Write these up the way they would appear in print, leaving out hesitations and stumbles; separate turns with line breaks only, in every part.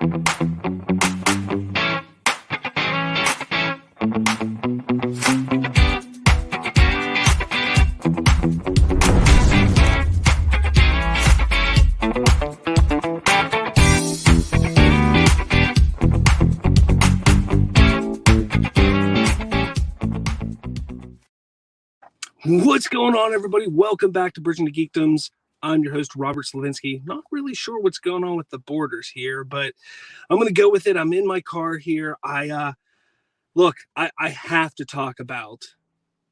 What's going on, everybody? Welcome back to Bridging the Geekdoms. I'm your host, Robert Slavinsky. Not really sure what's going on with the borders here, but I'm going to go with it. I'm in my car here. I have to talk about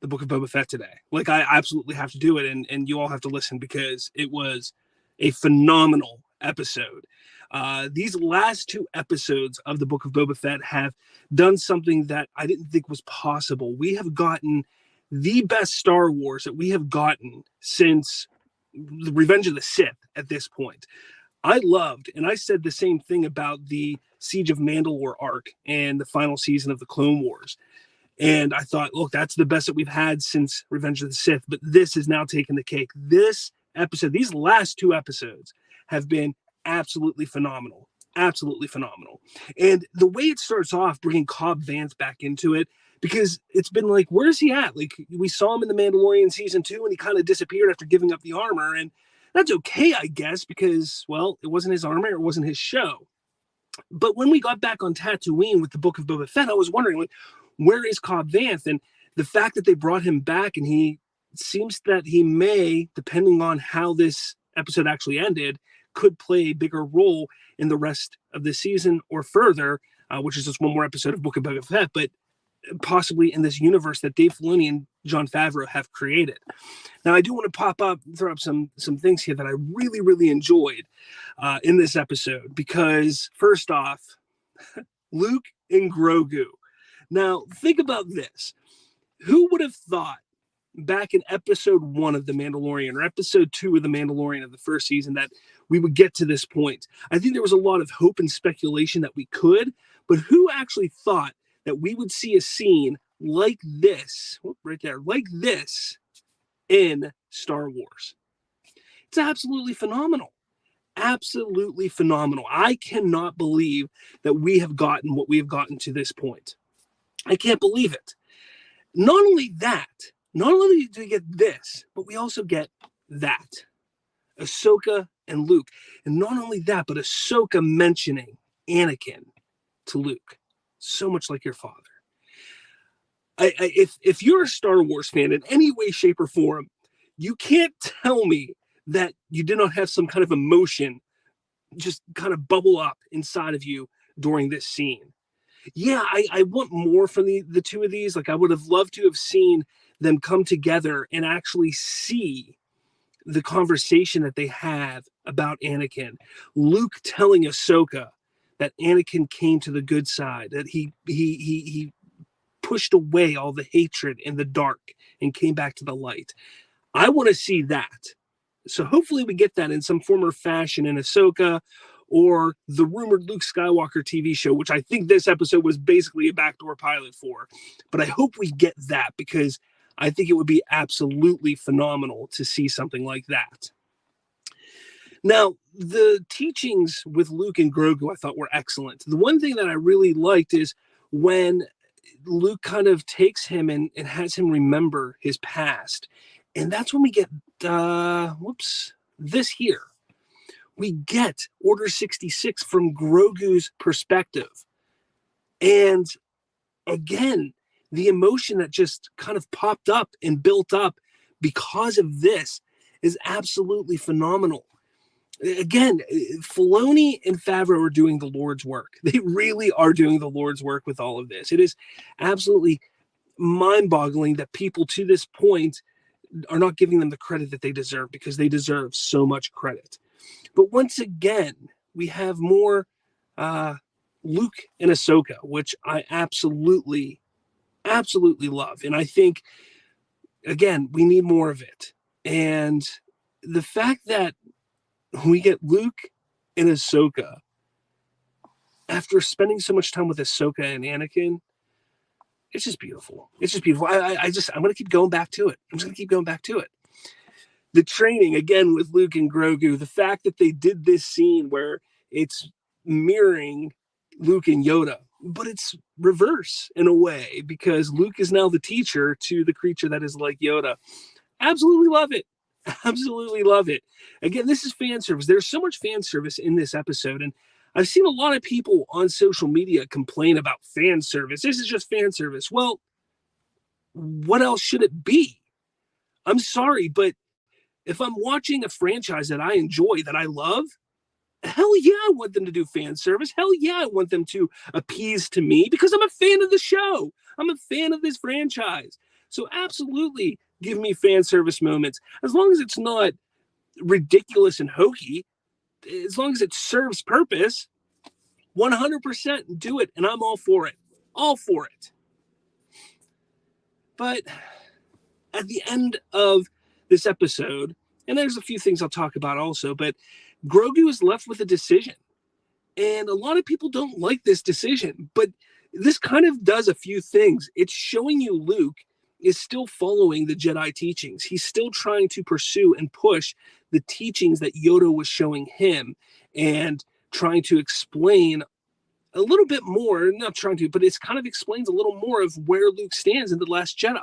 the Book of Boba Fett today. Like, I absolutely have to do it, and you all have to listen because it was a phenomenal episode. These last two episodes of the Book of Boba Fett have done something that I didn't think was possible. We have gotten the best Star Wars that we have gotten since the Revenge of the Sith at this point. I loved, and I said the same thing about the Siege of Mandalore arc and the final season of the Clone Wars. And I thought, look, that's the best that we've had since Revenge of the Sith, but this is now taking the cake. This episode, these last two episodes have been absolutely phenomenal. Absolutely phenomenal. And the way it starts off, bringing Cobb Vanth back into it, because it's been like, where's he at? Like, we saw him in The Mandalorian season 2, and he kind of disappeared after giving up the armor. And that's okay, I guess, because, well, it wasn't his armor, it wasn't his show. But when we got back on Tatooine with the Book of Boba Fett, I was wondering, like, where is Cobb Vanth? And the fact that they brought him back, and he seems that he may, depending on how this episode actually ended, could play a bigger role in the rest of the season or further, which is just one more episode of Book of Boba Fett, but possibly in this universe that Dave Filoni and Jon Favreau have created. Now, I do want to throw up some things here that I really, really enjoyed in this episode, because first off, Luke and Grogu. Now, think about this. Who would have thought back in episode 1 of The Mandalorian or episode 2 of The Mandalorian of the first season that we would get to this point? I think there was a lot of hope and speculation that we could, but who actually thought that we would see a scene like this, right there, like this in Star Wars? It's absolutely phenomenal. Absolutely phenomenal. I cannot believe that we have gotten what we have gotten to this point. I can't believe it. Not only do we get this, but we also get that. Ahsoka and Luke. And not only that, but Ahsoka mentioning Anakin to Luke. So much like your father. If you're a Star Wars fan in any way, shape, or form, you can't tell me that you did not have some kind of emotion just kind of bubble up inside of you during this scene. Yeah, I want more from the two of these. Like, I would have loved to have seen them come together and actually see the conversation that they have about Anakin. Luke telling Ahsoka that Anakin came to the good side, that he pushed away all the hatred in the dark and came back to the light. I want to see that. So hopefully we get that in some form or fashion in Ahsoka or the rumored Luke Skywalker TV show, which I think this episode was basically a backdoor pilot for. But I hope we get that, because I think it would be absolutely phenomenal to see something like that. Now, the teachings with Luke and Grogu I thought were excellent. The one thing that I really liked is when Luke kind of takes him and has him remember his past. And that's when we get, this here. We get Order 66 from Grogu's perspective. And again, the emotion that just kind of popped up and built up because of this is absolutely phenomenal. Again, Filoni and Favreau are doing the Lord's work. They really are doing the Lord's work with all of this. It is absolutely mind-boggling that people to this point are not giving them the credit that they deserve, because they deserve so much credit. But once again, we have more Luke and Ahsoka, which I absolutely love. And I think, again, we need more of it. And the fact that we get Luke and Ahsoka after spending so much time with Ahsoka and Anakin, it's just beautiful. It's just beautiful. I'm going to keep going back to it. I'm just going to keep going back to it. The training, again, with Luke and Grogu, the fact that they did this scene where it's mirroring Luke and Yoda, but it's reverse in a way because Luke is now the teacher to the creature that is like Yoda. Absolutely love it. Absolutely love it. Again, this is fan service. There's so much fan service in this episode, and I've seen a lot of people on social media complain about fan service. This is just fan service. Well, what else should it be? I'm sorry, but if I'm watching a franchise that I enjoy, that I love, hell yeah, I want them to do fan service. Hell yeah, I want them to appease to me because I'm a fan of the show. I'm a fan of this franchise. So absolutely give me fan service moments. As long as it's not ridiculous and hokey, as long as it serves purpose, 100% do it. And I'm all for it. All for it. But at the end of this episode, and there's a few things I'll talk about also, but Grogu is left with a decision. And a lot of people don't like this decision, but this kind of does a few things. It's showing you Luke is still following the Jedi teachings. He's still trying to pursue and push the teachings that Yoda was showing him and trying to explain a little bit more, not trying to, but it's kind of explains a little more of where Luke stands in The Last Jedi.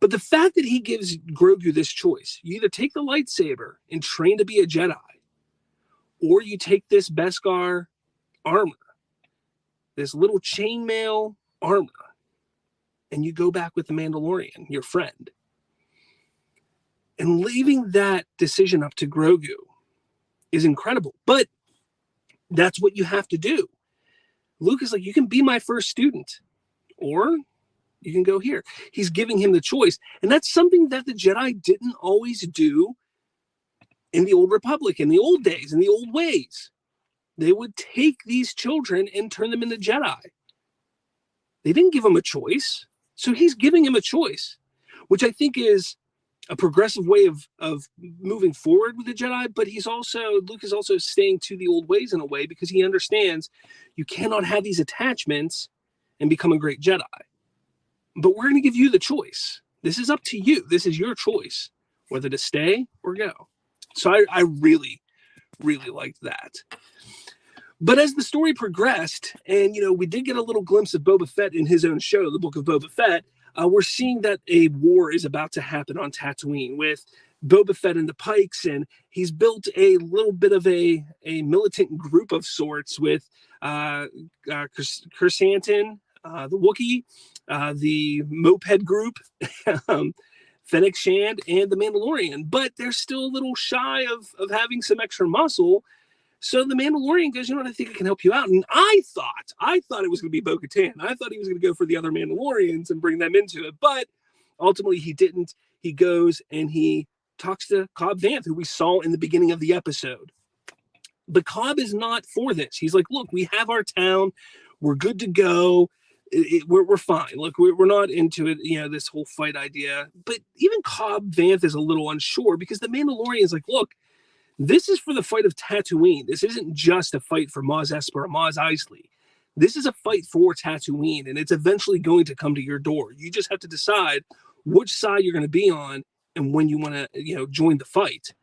But the fact that he gives Grogu this choice, you either take the lightsaber and train to be a Jedi, or you take this Beskar armor, this little chainmail armor, and you go back with the Mandalorian, your friend. And leaving that decision up to Grogu is incredible. But that's what you have to do. Luke is like, you can be my first student, or you can go here. He's giving him the choice. And that's something that the Jedi didn't always do in the Old Republic, in the old days, in the old ways. They would take these children and turn them into Jedi. They didn't give him a choice. So he's giving him a choice, which I think is a progressive way of moving forward with the Jedi. But Luke is also staying to the old ways in a way because he understands you cannot have these attachments and become a great Jedi. But we're going to give you the choice. This is up to you. This is your choice, whether to stay or go. So I really, really liked that. But as the story progressed, and we did get a little glimpse of Boba Fett in his own show, the Book of Boba Fett, we're seeing that a war is about to happen on Tatooine with Boba Fett and the Pikes, and he's built a little bit of a militant group of sorts with Kersantin, the Wookiee, the Moped group, Fennec Shand, and the Mandalorian. But they're still a little shy of having some extra muscle. So the Mandalorian goes, I think I can help you out. And I thought it was going to be Bo-Katan. I thought he was going to go for the other Mandalorians and bring them into it. But ultimately he didn't. He goes and he talks to Cobb Vanth, who we saw in the beginning of the episode. But Cobb is not for this. He's like, look, we have our town. We're good to go. We're fine. Look, we're not into it, this whole fight idea. But even Cobb Vanth is a little unsure because the Mandalorian is like, look, this is for the fight of Tatooine. This isn't just a fight for Maz Esper or Maz Eisley. This is a fight for Tatooine, and it's eventually going to come to your door. You just have to decide which side you're going to be on and when you want to, join the fight.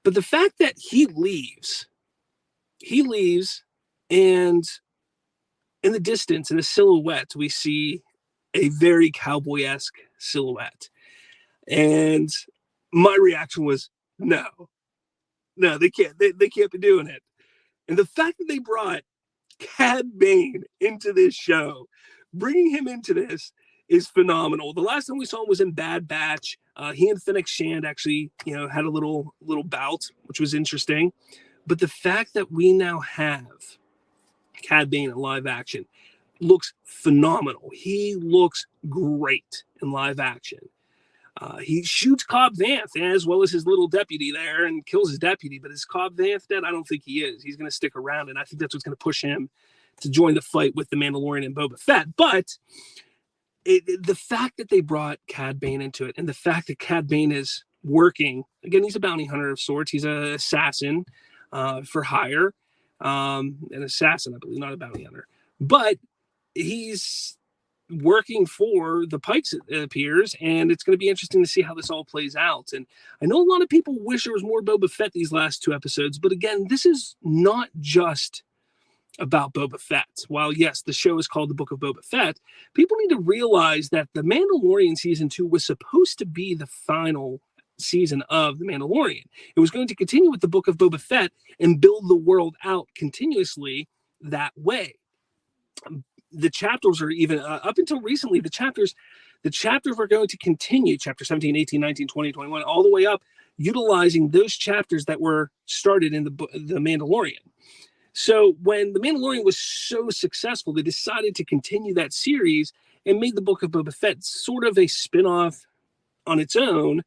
But the fact that he leaves, and in the distance, in the silhouette, we see a very cowboy-esque silhouette. And my reaction was, no, they can't. They can't be doing it. And the fact that they brought Cad Bane into this show, bringing him into this is phenomenal. The last time we saw him was in Bad Batch. He and Fennec Shand actually, had a little bout, which was interesting. But the fact that we now have Cad Bane in live action looks phenomenal. He looks great in live action. He shoots Cobb Vanth as well as his little deputy there and kills his deputy. But is Cobb Vanth dead? I don't think he is. He's going to stick around, and I think that's what's going to push him to join the fight with the Mandalorian and Boba Fett. But the fact that they brought Cad Bane into it, and the fact that Cad Bane is working, again, he's a bounty hunter of sorts. He's an assassin for hire. An assassin, I believe, not a bounty hunter. But he's working for the Pikes, it appears, and it's going to be interesting to see how this all plays out. And I know a lot of people wish there was more Boba Fett these last 2 episodes, but again, this is not just about Boba Fett. While yes, the show is called The Book of Boba Fett, people need to realize that The Mandalorian season 2 was supposed to be the final season of The Mandalorian. It was going to continue with The Book of Boba Fett and build the world out continuously that way. The chapters are even up until recently, the chapters were going to continue, chapter 17, 18, 19, 20, 21, all the way up, utilizing those chapters that were started in the Mandalorian. So when The Mandalorian was so successful, they decided to continue that series and made the Book of Boba Fett sort of a spin-off on its own,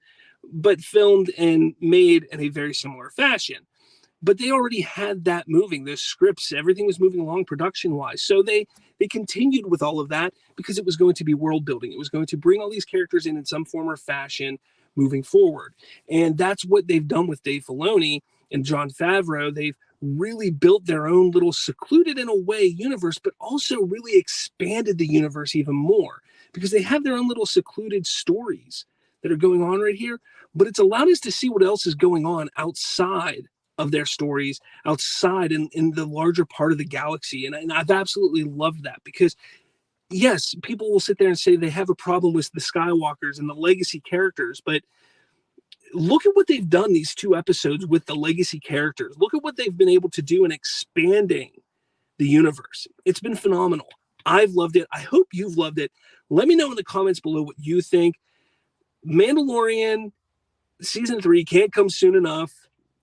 but filmed and made in a very similar fashion. But they already had that moving, those scripts, everything was moving along production-wise. So they continued with all of that because it was going to be world building. It was going to bring all these characters in some form or fashion moving forward. And that's what they've done with Dave Filoni and Jon Favreau. They've really built their own little secluded in a way universe, but also really expanded the universe even more because they have their own little secluded stories that are going on right here. But it's allowed us to see what else is going on outside of their stories, outside in the larger part of the galaxy. And I've absolutely loved that because, yes, people will sit there and say they have a problem with the Skywalkers and the legacy characters, but look at what they've done these 2 episodes with the legacy characters. Look at what they've been able to do in expanding the universe. It's been phenomenal. I've loved it. I hope you've loved it. Let me know in the comments below what you think. Mandalorian season 3 can't come soon enough.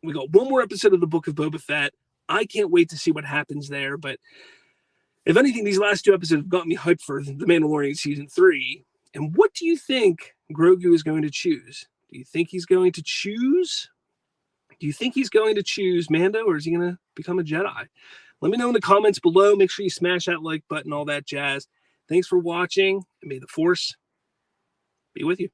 We got 1 more episode of the Book of Boba Fett. I can't wait to see what happens there. But if anything, these last 2 episodes have got me hyped for The Mandalorian season 3. And what do you think Grogu is going to choose? Do you think he's going to choose? Do you think he's going to choose Mando, or is he going to become a Jedi? Let me know in the comments below. Make sure you smash that like button, all that jazz. Thanks for watching, and may the Force be with you.